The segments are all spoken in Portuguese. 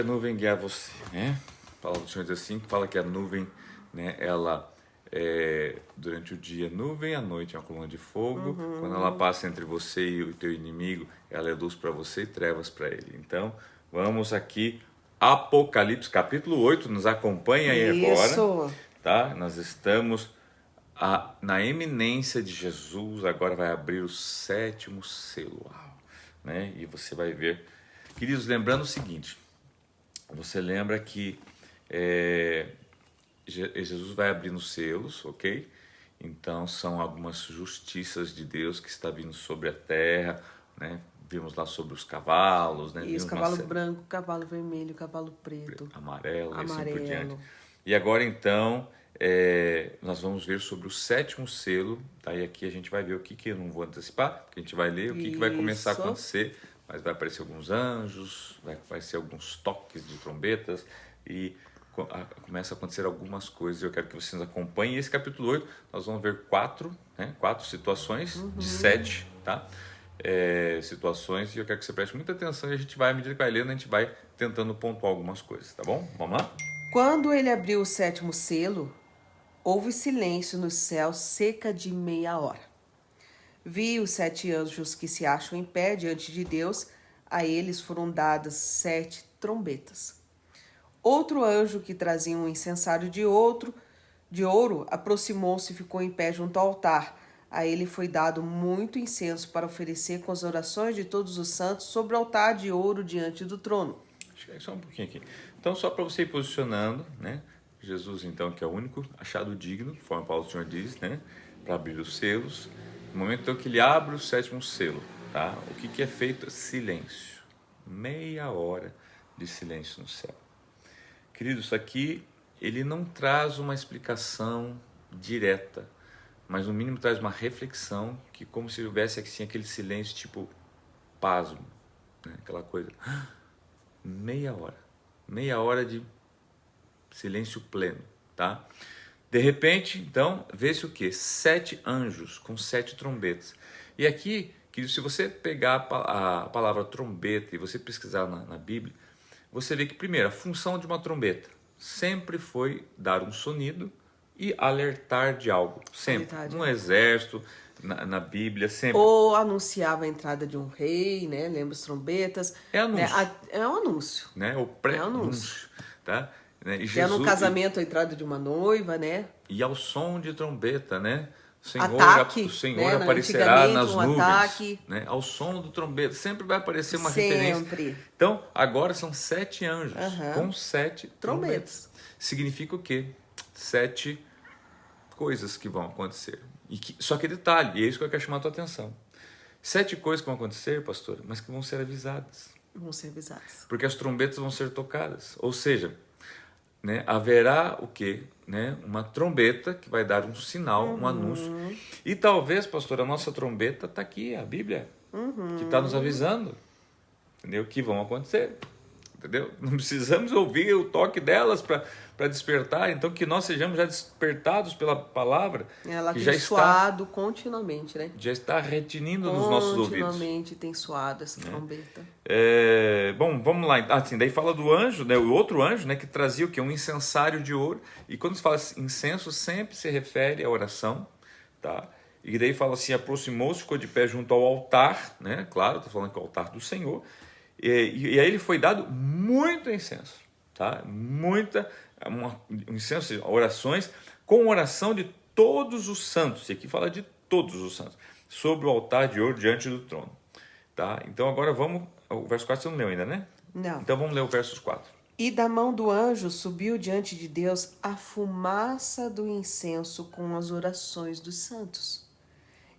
A nuvem guiar você, né? A palavra do Senhor diz assim, fala que a nuvem, né, ela é durante o dia nuvem, à noite é uma coluna de fogo. Quando ela passa entre você e o teu inimigo, ela é luz para você e trevas para ele. Então, vamos aqui, Apocalipse capítulo 8, nos acompanha aí agora, Isso. tá? Nós estamos na eminência de Jesus, agora vai abrir o sétimo selo, né? E você vai ver. Queridos, lembrando o seguinte, você lembra que Jesus vai abrindo selos, ok? Então são algumas justiças de Deus que está vindo sobre a terra, né? Vimos lá sobre os cavalos, né? Isso, Vimos cavalo branco, cavalo vermelho, cavalo preto, amarelo e assim por diante. amarelo. E agora então nós vamos ver sobre o sétimo selo, tá? E aqui a gente vai ver o que eu não vou antecipar, porque a gente vai ler o que vai começar a Isso. acontecer, mas vai aparecer alguns anjos, vai ser alguns toques de trombetas e começa a acontecer algumas coisas. Eu quero que vocês acompanhem esse capítulo 8. Nós vamos ver quatro situações de 7, tá? Situações, e eu quero que você preste muita atenção e a gente vai, à medida que vai lendo, a gente vai tentando pontuar algumas coisas, tá bom? Vamos lá? Quando ele abriu o sétimo selo, houve silêncio no céu cerca de meia hora. Vi os 7 anjos que se acham em pé diante de Deus, a eles foram dadas 7 trombetas. Outro anjo que trazia um incensário de ouro aproximou-se e ficou em pé junto ao altar. A ele foi dado muito incenso para oferecer com as orações de todos os santos sobre o altar de ouro diante do trono. Chega só um pouquinho aqui. Então, só para você ir posicionando, né? Jesus, então, que é o único achado digno, conforme Paulo Senhor diz, né? Para abrir os selos. No momento então, que ele abre o sétimo selo, tá? O que é feito? Silêncio. Meia hora de silêncio no céu. Querido, isso aqui, ele não traz uma explicação direta, mas no mínimo traz uma reflexão, que como se houvesse assim, aquele silêncio tipo pasmo, né? Aquela coisa. Meia hora de silêncio pleno, tá? De repente, então, vê-se o quê? 7 anjos com 7 trombetas. E aqui, que se você pegar a palavra trombeta e você pesquisar na Bíblia, você vê que, primeiro, a função de uma trombeta sempre foi dar um sonido e alertar de algo. Sempre. Um exército, na Bíblia, sempre. Ou anunciava a entrada de um rei, né? Lembra as trombetas? É anúncio. Né? É um anúncio. Né? O pré-anúncio. Tá? E Jesus, no casamento, a entrada de uma noiva, né? E ao som de trombeta, né? O Senhor né? aparecerá nas nuvens. Ataque. Né? Ao som do trombeta. Sempre vai aparecer uma referência. Então, agora são 7 anjos com 7 trombetas. Significa o quê? 7 coisas que vão acontecer. Só que detalhe, e é isso que eu quero chamar a tua atenção. 7 coisas que vão acontecer, pastor, mas que vão ser avisadas. Vão ser avisadas. Porque as trombetas vão ser tocadas. Ou seja, né, haverá o quê? Né, uma trombeta que vai dar um sinal, um anúncio. E talvez, pastor, a nossa trombeta está aqui, a Bíblia, que está nos avisando, entendeu? Que vão acontecer. Entendeu? Não precisamos ouvir o toque delas para despertar. Então, que nós sejamos já despertados pela palavra. Ela que tem já soado continuamente, né? Já está retinindo nos nossos ouvidos. Continuamente tem soado essa trombeta. Bom, vamos lá. Assim, daí fala do anjo, né? O outro anjo, né? Que trazia o quê? Um incensário de ouro. E quando se fala incenso, sempre se refere à oração, tá? E daí fala assim, aproximou-se, ficou de pé junto ao altar, né? Claro, está falando que é o altar do Senhor. E aí ele foi dado muito incenso, tá? Incenso, orações, com oração de todos os santos, e aqui fala de todos os santos, sobre o altar de ouro diante do trono, tá? Então agora vamos, o verso 4 você não leu ainda, né? Não. Então vamos ler o verso 4. E da mão do anjo subiu diante de Deus a fumaça do incenso com as orações dos santos.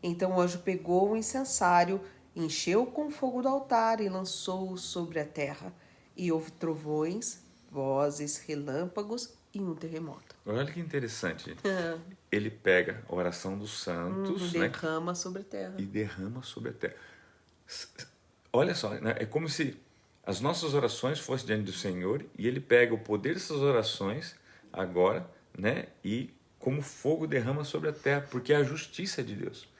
Então o anjo pegou o incensário, encheu com fogo do altar e lançou-o sobre a terra. E houve trovões, vozes, relâmpagos e um terremoto. Olha que interessante. Ele pega a oração dos santos, derrama sobre a terra. E derrama sobre a terra. Olha só, né? É como se as nossas orações fossem diante do Senhor e ele pega o poder dessas orações agora, né? E como fogo derrama sobre a terra, porque é a justiça de Deus.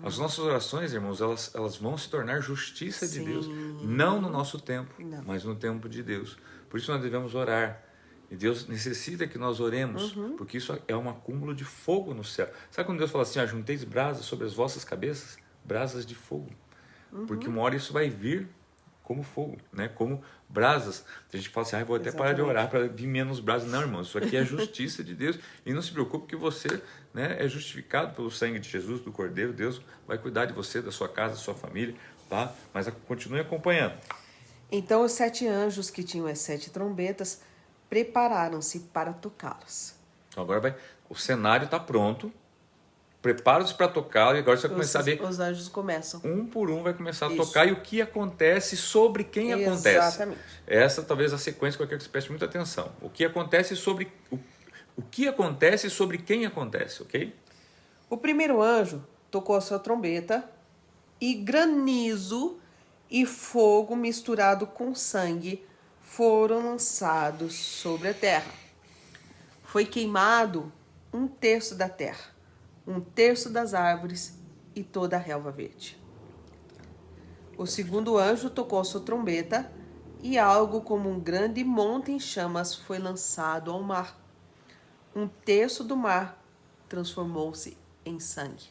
As nossas orações, irmãos, elas vão se tornar justiça de Deus. Não no nosso tempo, mas no tempo de Deus. Por isso nós devemos orar. E Deus necessita que nós oremos, porque isso é um acúmulo de fogo no céu. Sabe quando Deus fala assim, junteis brasas sobre as vossas cabeças? Brasas de fogo. Porque uma hora isso vai vir como fogo, né? Como brasas. A gente fala assim, vou até parar de orar para vir menos brasas. Não, irmão, isso aqui é a justiça de Deus. E não se preocupe que você, né, é justificado pelo sangue de Jesus, do Cordeiro. Deus vai cuidar de você, da sua casa, da sua família, tá? Mas continue acompanhando. Então os 7 anjos que tinham as 7 trombetas prepararam-se para tocá-las. Então agora o cenário está pronto. Prepara-se para tocar e agora você vai começar a ver. Os anjos começam. Um por um vai começar a tocar e o que acontece sobre quem acontece. Exatamente. Essa talvez a sequência que eu quero que você preste muita atenção. O que acontece sobre o que acontece sobre quem acontece, ok? O primeiro anjo tocou a sua trombeta e granizo e fogo misturado com sangue foram lançados sobre a terra. Foi queimado 1/3 da terra, 1/3 das árvores e toda a relva verde. O segundo anjo tocou sua trombeta e algo como um grande monte em chamas foi lançado ao mar. 1/3 do mar transformou-se em sangue.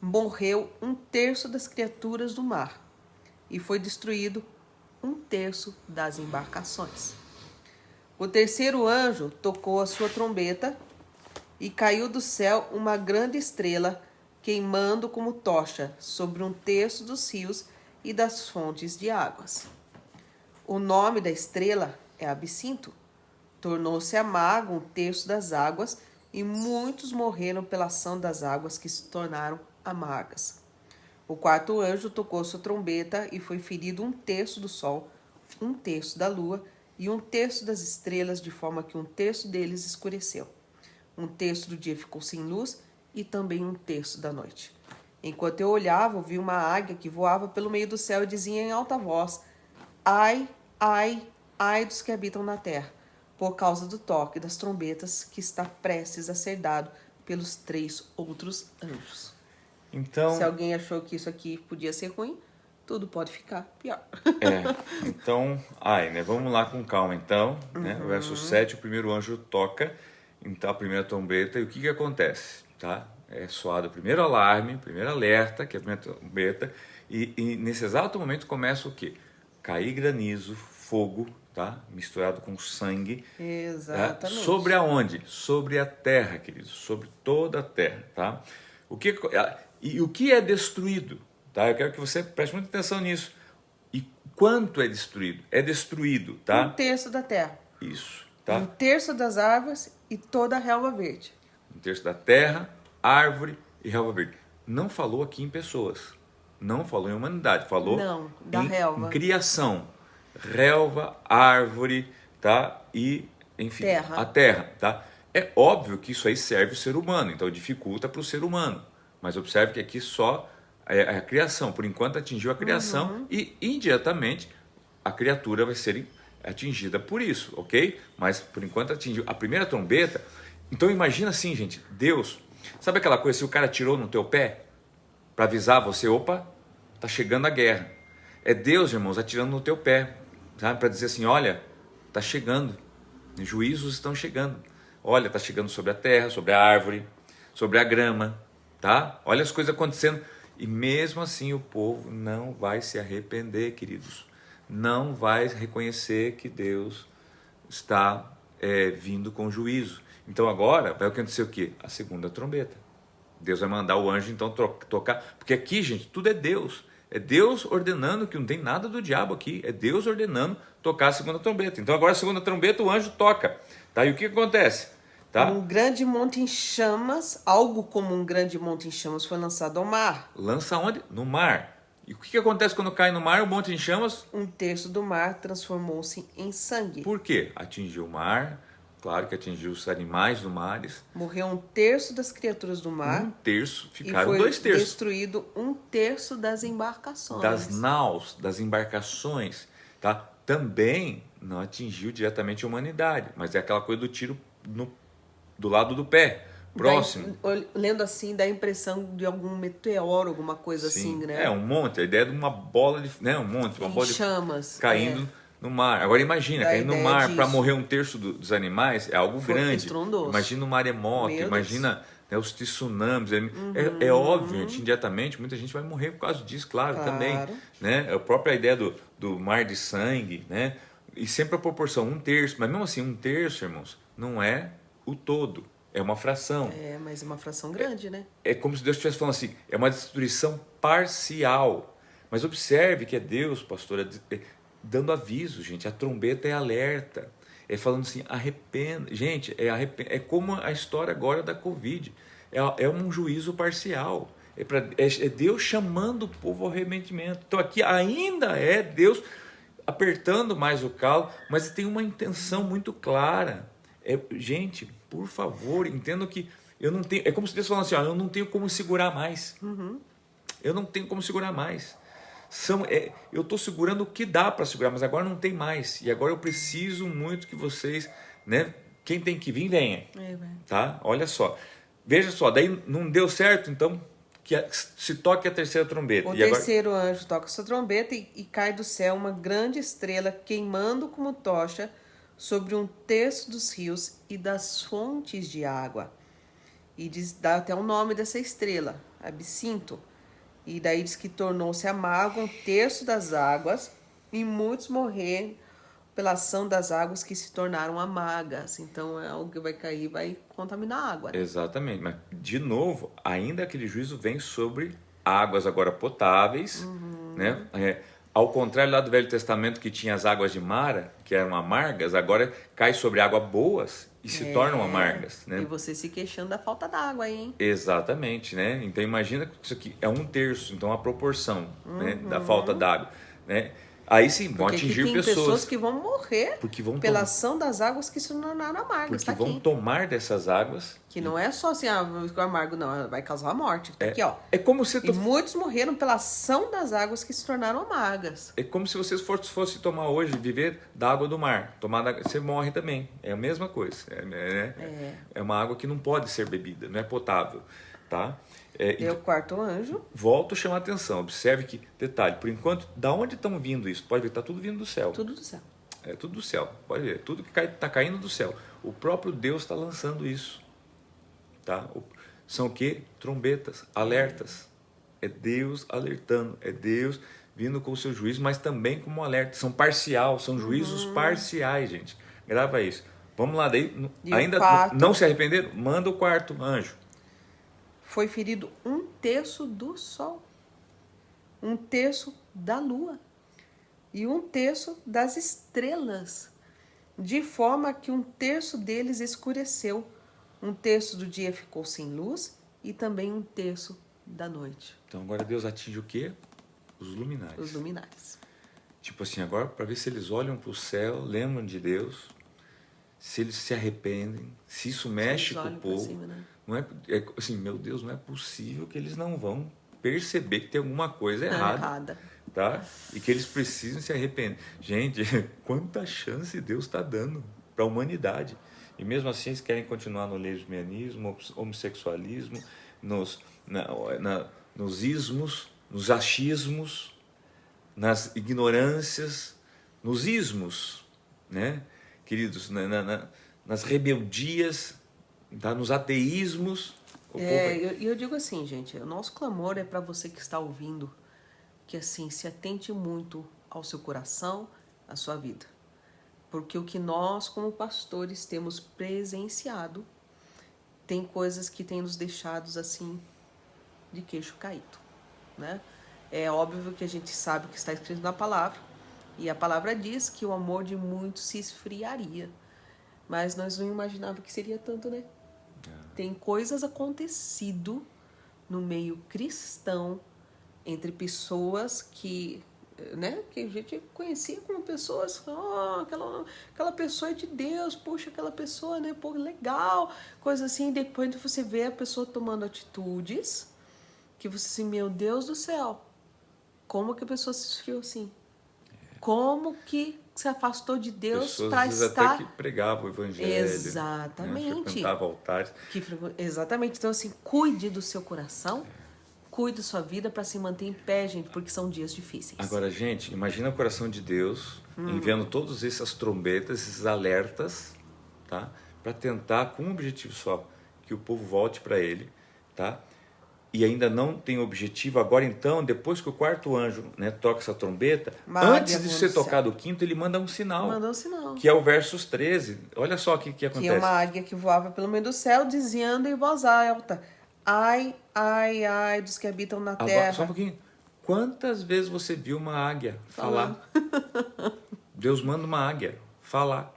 Morreu 1/3 das criaturas do mar e foi destruído 1/3 das embarcações. O terceiro anjo tocou a sua trombeta e caiu do céu uma grande estrela, queimando como tocha sobre 1/3 dos rios e das fontes de águas. O nome da estrela é Absinto. Tornou-se amargo 1/3 das águas e muitos morreram pela ação das águas que se tornaram amargas. O quarto anjo tocou sua trombeta e foi ferido 1/3 do sol, 1/3 da lua e 1/3 das estrelas, de forma que 1/3 deles escureceu. 1/3 do dia ficou sem luz e também 1/3 da noite. Enquanto eu olhava, vi uma águia que voava pelo meio do céu e dizia em alta voz: ai, ai, ai dos que habitam na terra, por causa do toque das trombetas que está prestes a ser dado pelos 3 outros anjos. Então, se alguém achou que isso aqui podia ser ruim, tudo pode ficar pior. Então, né? Vamos lá com calma, então. Né? O verso 7, o primeiro anjo toca, então, a primeira trombeta, e o que acontece? Tá? É soado o primeiro alarme, o primeiro alerta, que é a primeira trombeta, e nesse exato momento começa o quê? Cair granizo, fogo, tá? Misturado com sangue. Exatamente. Tá? Sobre aonde? Sobre a terra, queridos, sobre toda a terra, tá? O que é destruído? Tá? Eu quero que você preste muita atenção nisso. E quanto é destruído? É destruído, tá? 1/3 da terra. Isso, tá? 1/3 das árvores e toda a relva verde. 1/3 da terra, árvore e relva verde. Não falou aqui em pessoas. Não falou em humanidade. Falou da relva. Em criação. Relva, árvore, tá? E, enfim, a terra, tá? É óbvio que isso aí serve o ser humano, então dificulta para o ser humano. Mas observe que aqui só a criação, por enquanto atingiu a criação e indiretamente a criatura vai ser atingida por isso, ok? Mas por enquanto atingiu a primeira trombeta. Então imagina assim, gente, Deus, sabe aquela coisa, se o cara tirou no teu pé para avisar você, opa, tá chegando a guerra. É Deus, irmãos, atirando no teu pé, sabe? Para dizer assim, olha, tá chegando, juízos estão chegando. Olha, tá chegando sobre a terra, sobre a árvore, sobre a grama, tá? Olha as coisas acontecendo. E mesmo assim o povo não vai se arrepender, queridos. Não vai reconhecer que Deus está vindo com juízo. Então agora vai acontecer o quê? A segunda trombeta. Deus vai mandar o anjo então tocar. Porque aqui, gente, tudo é Deus. É Deus ordenando, que não tem nada do diabo aqui. É Deus ordenando tocar a segunda trombeta. Então agora a segunda trombeta o anjo toca. Tá? E o que acontece? Tá? Um grande monte em chamas, algo como um grande monte em chamas foi lançado ao mar. Lança onde? No mar. E o que acontece quando cai no mar, um monte em chamas? 1/3 do mar transformou-se em sangue. Por quê? Atingiu o mar, claro que atingiu os animais do mar. Morreu 1/3 das criaturas do mar. 1/3, ficaram e foi 2/3. destruído 1/3 das embarcações. Das naus, das embarcações. Tá? Também não atingiu diretamente a humanidade, mas é aquela coisa do tiro do lado do pé, próximo. Lendo assim, dá a impressão de algum meteoro, alguma coisa assim, né? É um monte, a ideia de uma bola de... Né, um monte, uma bola chamas. caindo no mar. Agora imagina, Da cair no ideia mar para disso. morrer um terço dos animais é algo grande. Estrondoso. Imagina um maremoto, Meu imagina, né, os tsunamis. É óbvio, indiretamente, muita gente vai morrer por causa disso, claro. Também. Né? A própria ideia do mar de sangue, né? E sempre a proporção, um terço. Mas mesmo assim, um terço, irmãos, não é o todo. É uma fração. É, mas é uma fração grande, né? É como se Deus estivesse falando assim, é uma destruição parcial. Mas observe que é Deus, pastor, dando aviso, gente. A trombeta é alerta. É falando assim, arrependa. Gente, é como a história agora da Covid. É um juízo parcial. É Deus chamando o povo ao arrependimento. Então aqui ainda é Deus apertando mais o calo, mas tem uma intenção muito clara. Gente, por favor, entendo que eu não tenho. É como se Deus falando assim, ó, eu não tenho como segurar mais. Eu não tenho como segurar mais. Eu estou segurando o que dá para segurar, mas agora não tem mais. E agora eu preciso muito que vocês, né? Quem tem que vir, venha. Tá? Olha só. Veja só, daí não deu certo, então que se toque a terceira trombeta. O terceiro anjo toca sua trombeta e cai do céu uma grande estrela queimando como tocha sobre um terço dos rios e das fontes de água. E dá até o nome dessa estrela, Absinto. E daí diz que tornou-se amargo um terço das águas e muitos morreram pela ação das águas que se tornaram amargas. Então é algo que vai cair e vai contaminar a água. Né? Exatamente. Mas, de novo, ainda aquele juízo vem sobre águas agora potáveis, né? Ao contrário lá do Velho Testamento que tinha as águas de Mara, que eram amargas, agora cai sobre águas boas e se tornam amargas. Né? E você se queixando da falta d'água aí, hein? Exatamente, né? Então imagina que isso aqui é um terço, então a proporção né, da falta d'água. Né? Aí sim, vão atingir tem pessoas que vão morrer pela ação das águas que se tornaram amargas. Porque vão tomar dessas águas. Que não é só assim, o amargo não, vai causar a morte. Tá aqui, ó. É como se e muitos morreram pela ação das águas que se tornaram amargas. É como se vocês fossem tomar hoje, viver da água do mar. Você morre também. É a mesma coisa. É uma água que não pode ser bebida, não é potável. Tá? E o quarto anjo. Volto a chamar a atenção. Observe que, detalhe, por enquanto, da onde estão vindo isso? Pode ver, está tudo vindo do céu. Tudo do céu. É tudo do céu. Pode ver, tudo que está caindo do céu. O próprio Deus está lançando isso. Tá? São o quê? Trombetas, alertas. É Deus alertando, é Deus vindo com o seu juízo, mas também como um alerta. São parcial, são juízos parciais, gente. Grava isso. Vamos lá, daí. Ainda não se arrependeram? Manda o quarto anjo. Foi ferido um terço do sol, um terço da lua e um terço das estrelas, de forma que um terço deles escureceu, um terço do dia ficou sem luz e também um terço da noite. Então agora Deus atinge o quê? Os luminares. Os luminares. Tipo assim, agora para ver se eles olham para o céu, lembram de Deus, se eles se arrependem, se isso mexe com o povo. Cima, né? Não é assim, meu Deus, não é possível que eles não vão perceber que tem alguma coisa errada. Tá? E que eles precisam se arrepender. Gente, quanta chance Deus está dando para a humanidade. E mesmo assim eles querem continuar no lesbianismo, homossexualismo, nos ismos, nos achismos, nas ignorâncias, nos ismos, né? Queridos, nas rebeldias, tá? Nos ateísmos. Eu digo assim, gente, o nosso clamor é para você que está ouvindo, que assim, se atente muito ao seu coração, à sua vida. Porque o que nós, como pastores, temos presenciado, tem coisas que têm nos deixado assim, de queixo caído, né? É óbvio que a gente sabe o que está escrito na palavra, e a palavra diz que o amor de muitos se esfriaria, mas nós não imaginávamos que seria tanto, né? Tem coisas acontecido no meio cristão, entre pessoas que, né, que a gente conhecia como pessoas, aquela pessoa é de Deus, poxa, aquela pessoa, né, pô, legal, coisa assim, depois você vê a pessoa tomando atitudes que você assim, meu Deus do céu, como que a pessoa se esfriou assim? Como que se afastou de Deus para estar... até que pregava o evangelho. Exatamente. Né? Frequentava altares. Exatamente. Então, assim, cuide do seu coração, cuide da sua vida para se manter em pé, gente, porque são dias difíceis. Agora, gente, imagina o coração de Deus enviando todas essas trombetas, esses alertas, tá? Para tentar, com um objetivo só, que o povo volte para ele, tá? E ainda não tem objetivo. Agora então, depois que o quarto anjo, né, toca essa trombeta, antes de ser tocado o quinto, ele manda um sinal. Manda um sinal. Que é o versos 13. Olha só o que acontece. Que é uma águia que voava pelo meio do céu, dizendo em voz alta: ai, ai, ai dos que habitam na terra. Agora, só um pouquinho. Quantas vezes você viu uma águia falar? Deus manda uma águia falar.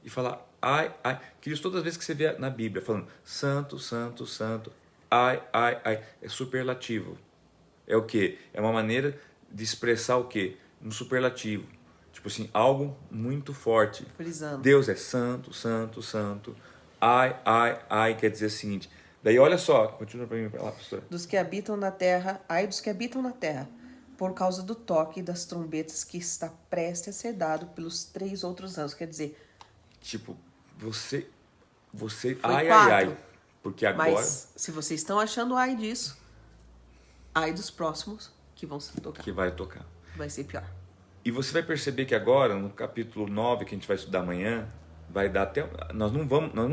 E falar, ai, ai. Queridos, todas as vezes que você vê na Bíblia falando santo, santo, santo, ai, ai, ai, é superlativo. É o quê? É uma maneira de expressar o quê? Um superlativo. Tipo assim, algo muito forte. Frisando. Deus é santo, santo, santo. Ai, ai, ai, quer dizer o seguinte. Daí olha só, continua para mim lá, pastora. Dos que habitam na terra, ai dos que habitam na terra, por causa do toque das trombetas que está prestes a ser dado pelos 3 outros anjos. Quer dizer, tipo, você ai, 4. Ai. Porque agora... Mas se vocês estão achando ai disso, ai dos próximos que vão se tocar. Que vai tocar. Vai ser pior. E você vai perceber que agora, no capítulo 9, que a gente vai estudar amanhã, vai dar até... Nós não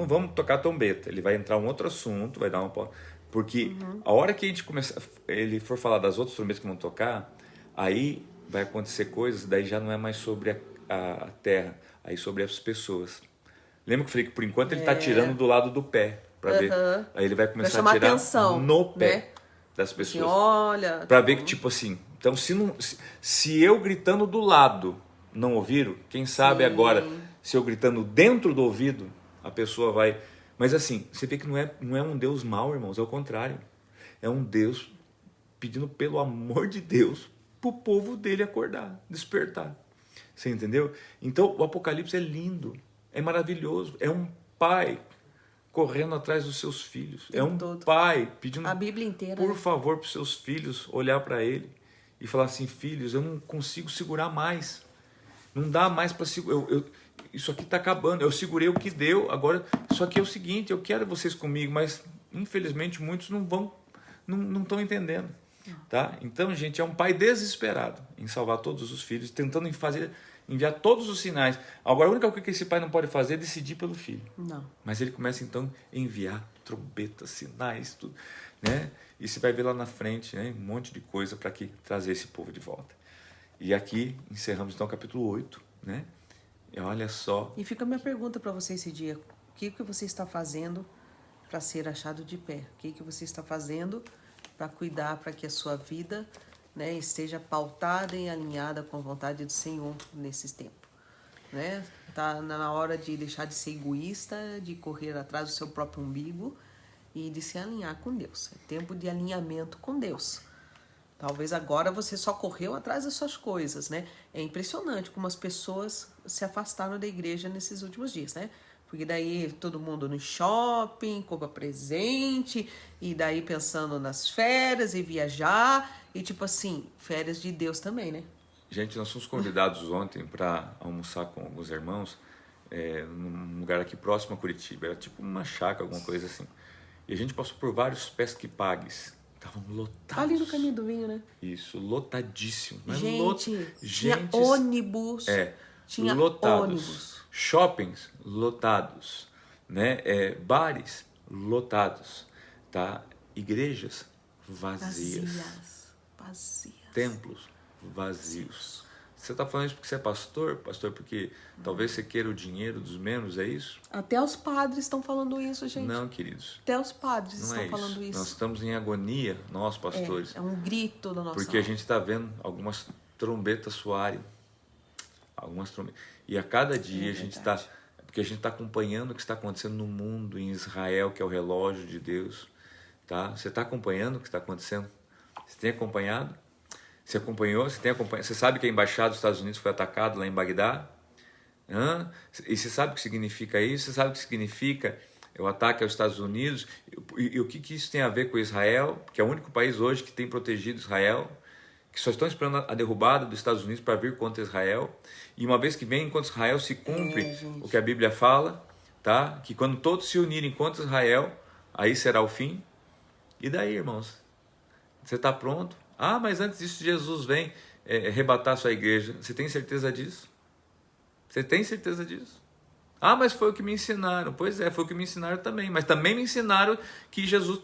vamos tocar trombeta. Ele vai entrar um outro assunto, vai dar uma... Porque a hora que a gente começar, ele for falar das outras trombetas que vão tocar, aí vai acontecer coisas, daí já não é mais sobre a terra, aí sobre as pessoas. Lembra que eu falei que por enquanto ele está tirando do lado do pé, para ver. Aí ele vai começar a tirar atenção, no pé, né? das pessoas. Assim, olha... Para ver que tipo assim, então se eu gritando do lado não ouviram, quem sabe agora, se eu gritando dentro do ouvido, a pessoa vai... Mas assim, você vê que não é um Deus mau, irmãos, é o contrário. É um Deus pedindo pelo amor de Deus pro povo dele acordar, despertar. Você entendeu? Então o Apocalipse é lindo, é maravilhoso, é um pai correndo atrás dos seus filhos, é um pai pedindo a Bíblia inteira, por favor para os seus filhos olhar para ele e falar assim, filhos, eu não consigo segurar mais, não dá mais para segurar, isso aqui está acabando, eu segurei o que deu, agora, só que é o seguinte, eu quero vocês comigo, mas infelizmente muitos não estão entendendo, tá? Então, gente, é um pai desesperado em salvar todos os filhos, tentando enviar todos os sinais. Agora, a única coisa que esse pai não pode fazer é decidir pelo filho. Não. Mas ele começa então a enviar trombetas, sinais, tudo, né? E você vai ver lá na frente, né, um monte de coisa para trazer esse povo de volta. E aqui encerramos então o capítulo 8, né? E olha só. E fica a minha pergunta para você esse dia. O que você está fazendo para ser achado de pé? O que você está fazendo para cuidar para que a sua vida, né, esteja pautada e alinhada com a vontade do Senhor nesse tempo? Né? Tá na hora de deixar de ser egoísta, de correr atrás do seu próprio umbigo e de se alinhar com Deus. É tempo de alinhamento com Deus. Talvez agora você só correu atrás das suas coisas, né? É impressionante como as pessoas se afastaram da igreja nesses últimos dias, né? Porque daí todo mundo no shopping, compra presente, e daí pensando nas férias e viajar, e tipo assim, férias de Deus também, né? Gente, nós fomos convidados ontem para almoçar com alguns irmãos num lugar aqui próximo a Curitiba. Era tipo uma chácara, alguma coisa assim. E a gente passou por vários pesque-pagues. Estavam lotados. Ali no caminho do vinho, né? Isso, lotadíssimo. Gente, tinha ônibus. Tinha lotados. Ônibus. Shoppings lotados, né? Bares lotados, tá? Igrejas vazias. Templos vazios. Você está falando isso porque você é pastor, porque talvez você queira o dinheiro dos membros, é isso? Até os padres estão falando isso, gente. Não, queridos. Até os padres não estão falando isso. Nós estamos em agonia, nós pastores. É um grito da nossa porque alma. A gente está vendo algumas trombetas soarem. E a cada dia a gente está... Porque a gente está acompanhando o que está acontecendo no mundo, em Israel, que é o relógio de Deus. Tá? Você está acompanhando o que está acontecendo? Você tem acompanhado? Você acompanhou? Você sabe que a embaixada dos Estados Unidos foi atacada lá em Bagdá? E você sabe o que significa isso? Você sabe o que significa o ataque aos Estados Unidos? E o que isso tem a ver com Israel? Que é o único país hoje que tem protegido Israel, que só estão esperando a derrubada dos Estados Unidos para vir contra Israel. E uma vez que vem contra Israel, se cumpre o que a Bíblia fala, tá? Que quando todos se unirem contra Israel, aí será o fim. E daí, irmãos? Você está pronto? Ah, mas antes disso Jesus vem arrebatar a sua igreja. Você tem certeza disso? Você tem certeza disso? Ah, mas foi o que me ensinaram. Pois é, foi o que me ensinaram também. Mas também me ensinaram que Jesus...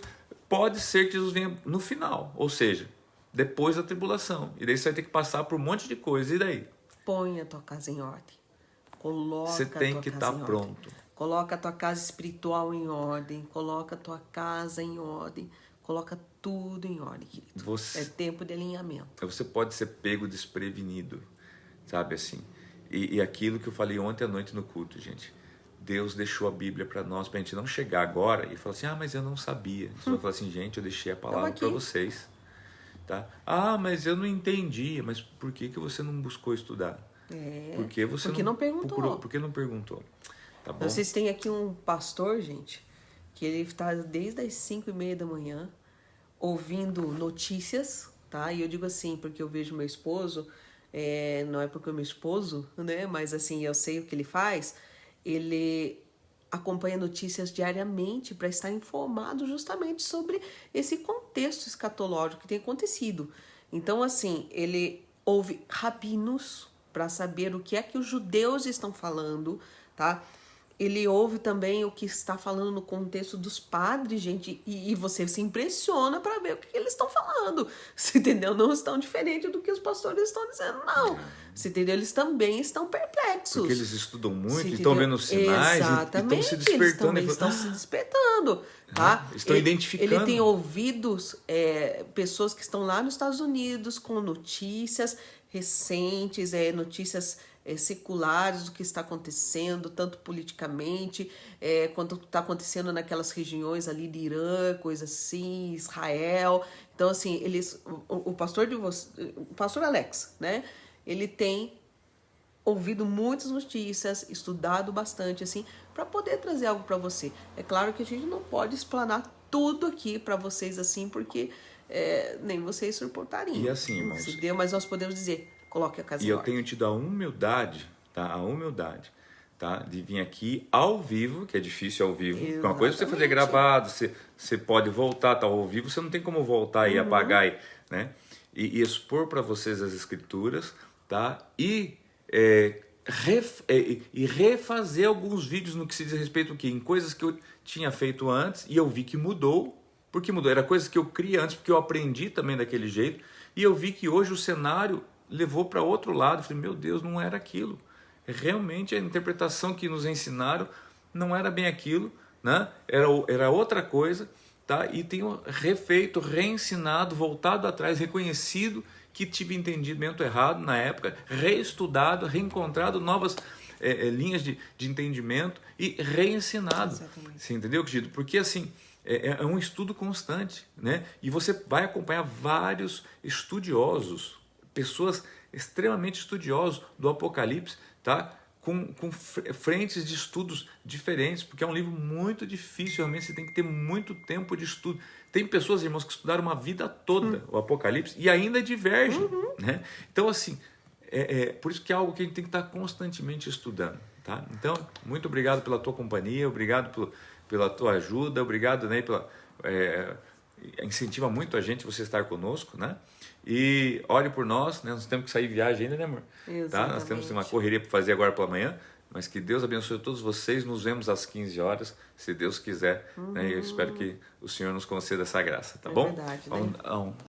Pode ser que Jesus venha no final, ou seja, depois da tribulação. E daí você vai ter que passar por um monte de coisa. E daí? Põe a tua casa em ordem. Coloca Você tem que estar pronto. Coloca a tua casa espiritual em ordem. Coloca a tua casa em ordem. Coloca tudo em ordem, querido. É tempo de alinhamento. Você pode ser pego desprevenido, sabe assim. E aquilo que eu falei ontem à noite no culto, gente. Deus deixou a Bíblia para nós, para a gente não chegar agora e falar assim, ah, mas eu não sabia. Você vai falar assim, gente, eu deixei a palavra para vocês. Tá? Ah, mas eu não entendi. Mas por que você não buscou estudar? Porque não perguntou. Procurou, porque não perguntou. Tá bom? Vocês têm aqui um pastor, gente, que ele está desde as 5:30 da manhã ouvindo notícias, tá? E eu digo assim, porque eu vejo meu esposo, não é porque é meu esposo, né? Mas assim, eu sei o que ele faz. Ele acompanha notícias diariamente para estar informado justamente sobre esse contexto escatológico que tem acontecido. Então, assim, ele ouve rabinos para saber o que é que os judeus estão falando, tá? Ele ouve também o que está falando no contexto dos padres, gente, e você se impressiona para ver o que eles estão falando. Você entendeu? Não estão diferentes do que os pastores estão dizendo, não. Você entendeu? Eles também estão perplexos. Porque eles estudam muito e estão vendo os sinais. Exatamente. E estão se despertando. Eles também estão se despertando, tá? Estão identificando. Ele tem ouvidos pessoas que estão lá nos Estados Unidos com notícias recentes, notícias seculares do que está acontecendo, tanto politicamente, quanto está acontecendo naquelas regiões ali de Irã, coisa assim, Israel. Então, assim, o pastor Alex, né? Ele tem ouvido muitas notícias, estudado bastante, assim, para poder trazer algo para você. É claro que a gente não pode explanar tudo aqui para vocês, assim, porque nem vocês suportariam. E assim, irmãos... Mas nós podemos dizer, coloque a casa em ordem. E eu tenho tido a humildade, tá? De vir aqui ao vivo, que é difícil ao vivo. Exatamente. Uma coisa é você fazer gravado, você pode voltar, tá ao vivo, você não tem como voltar e apagar, né? E expor para vocês as escrituras, tá? E refazer alguns vídeos no que se diz respeito em coisas que eu tinha feito antes e eu vi que mudou. Por que mudou? Era coisas que eu criei antes, porque eu aprendi também daquele jeito. E eu vi que hoje o cenário levou para outro lado. Eu falei, meu Deus, não era aquilo. Realmente a interpretação que nos ensinaram não era bem aquilo, né? Era outra coisa, tá? E tenho refeito, reensinado, voltado atrás, reconhecido que tive entendimento errado na época, reestudado, reencontrado novas linhas de entendimento e reensinado. Exatamente. Você entendeu, querido? Porque assim... É um estudo constante, né? E você vai acompanhar vários estudiosos, pessoas extremamente estudiosos do Apocalipse, tá? Com frentes de estudos diferentes, porque é um livro muito difícil, realmente você tem que ter muito tempo de estudo. Tem pessoas, irmãos, que estudaram uma vida toda o Apocalipse e ainda divergem, né? Então, assim, por isso que é algo que a gente tem que estar constantemente estudando, tá? Então, muito obrigado pela tua companhia, obrigado pela tua ajuda, obrigado, né, incentiva muito a gente você estar conosco, né? E ore por nós, né? Nós temos que sair viagem ainda, né, amor? Tá? Nós temos uma correria para fazer agora pela manhã, mas que Deus abençoe todos vocês. Nos vemos às 15 horas, se Deus quiser, né? E eu espero que o Senhor nos conceda essa graça, tá bom? Verdade, né?